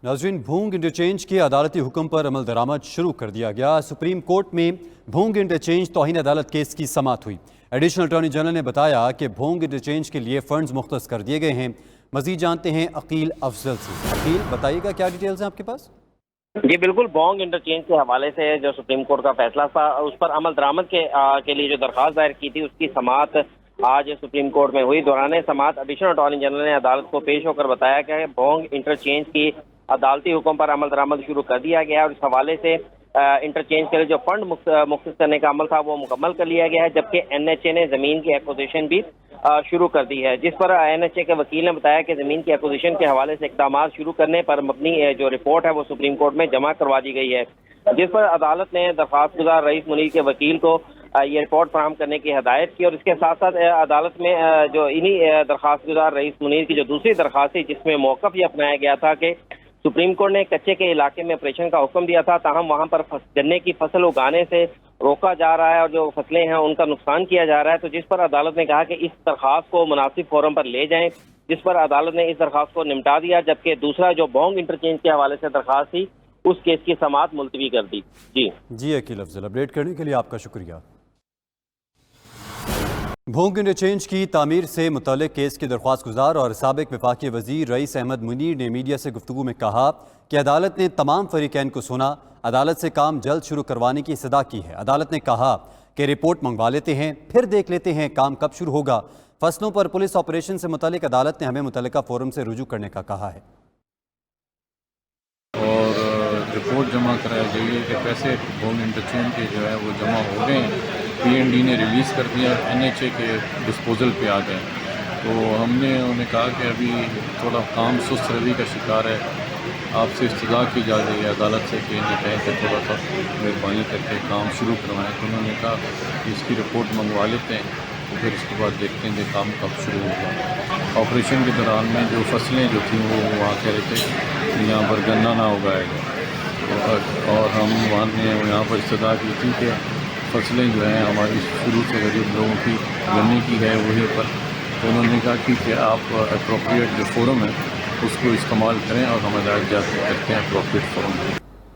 नाज़रीन, भोंग इंटरचेंज के अदालती हुक्म पर अमल दरामद शुरू कर दिया गया। सुप्रीम कोर्ट में भोंग इंटरचेंज तौहीन अदालत केस की समाअत हुई। एडिशनल अटॉर्नी जनरल ने बताया कि भोंग इंटरचेंज के लिए फंड्स मुख्तस कर दिए गए हैं। मजीद जानते हैं अकील अफजल से। अकील, बताइएगा क्या डिटेल्स हैं आपके पास? जी बिल्कुल, भोंग इंटरचेंज के हवाले से जो सुप्रीम कोर्ट का फैसला था उस पर अमल दरामद के लिए जो दरख्वास्त दायर की थी उसकी समाअत आज सुप्रीम कोर्ट में हुई। दौरान समाअत एडिशनल अटॉर्नी जनरल ने अदालत को पेश होकर बताया कि भोंग इंटरचेंज की अदालती हुक्म पर अमल दरामद शुरू कर दिया गया और इस हवाले से इंटरचेंज के लिए जो फंड मुख्तस करने का अमल था वो मुकम्मल कर लिया गया है, जबकि NHA ने ज़मीन की एक्विजिशन भी शुरू कर दी है, जिस पर NHA के वकील ने बताया कि ज़मीन की एक्विजिशन के हवाले से इक़दाम शुरू करने पर मबनी जो रिपोर्ट है वो सुप्रीम कोर्ट में जमा करवा दी गई है, जिस पर अदालत ने दरख्वास्त गुजार रईस मुनीर के वकील को ये रिपोर्ट फराहम करने की हदायत की। और इसके साथ साथ अदालत में जो इन्हीं दरख्वास्त गुजार रईस मुनीर की जो दूसरी दरख्वास्त थी जिसमें मौक़िफ़ ये अपनाया गया था कि सुप्रीम कोर्ट ने कच्चे के इलाके में ऑपरेशन का हुक्म दिया था, ताहम वहां पर गन्ने की फसल उगाने से रोका जा रहा है और जो फसलें हैं उनका नुकसान किया जा रहा है, तो जिस पर अदालत ने कहा कि इस दरख्वास्त को मुनासिब फोरम पर ले जाएं, जिस पर अदालत ने इस दरख्वास्त को निपटा दिया, जबकि दूसरा जो भोंग इंटरचेंज के हवाले से दरख्वास्त थी उस केस की समाअत मुलतवी कर दी। जी अकील अफजल, अपडेट करने के लिए आपका शुक्रिया। भोंग इंटरचेंज की तामीर से मुतल्लिक केस की दरख्वास्त गुजार और साबिक वफाकी वजीर रईस अहमद मुनीर ने मीडिया से गुफ्तगू में कहा कि अदालत ने तमाम फरीकैन को सुना, अदालत से काम जल्द शुरू करवाने की सदा की है। अदालत ने कहा कि रिपोर्ट मंगवा लेते हैं, फिर देख लेते हैं काम कब शुरू होगा। फसलों पर पुलिस ऑपरेशन से मुतल्लिक अदालत ने हमें मुतल्लिका फोरम से रुजू करने का कहा है और रिपोर्ट जमा कराई गई है कि पैसे भोंग इंटरचेंज के जो है वो जमा हो गए हैं। PND ने रिलीज़ कर दिया, NHA के डिस्पोजल पे आ गए। तो हमने उन्हें कहा कि अभी थोड़ा काम सुस्त रवि का शिकार है, आपसे इस्तदा की जा रही है अदालत से कि इन्हें कहें कि थोड़ा सा मेहरबानी करके काम शुरू करवाएं। तो उन्होंने कहा कि इसकी रिपोर्ट मंगवा लेते हैं, तो फिर उसके बाद देखते हैं कि काम कब शुरू होगा। ऑपरेशन के दौरान में जो फसलें जो थी वो वहाँ कह रहे थे यहाँ पर गन्ना ना उगाएगा, और हम वहाँ ने यहाँ पर इस्तदा की थी कि फसलें जो हैं हमारी शुरू से गरीब लोगों की गन्ने की है वहीं पर। तो उन्होंने कहा कि आप अप्रोप्रिएट जो फोरम है उसको इस्तेमाल करें और हम हिदायत जारी करते हैं अप्रोप्रिएट फोरम।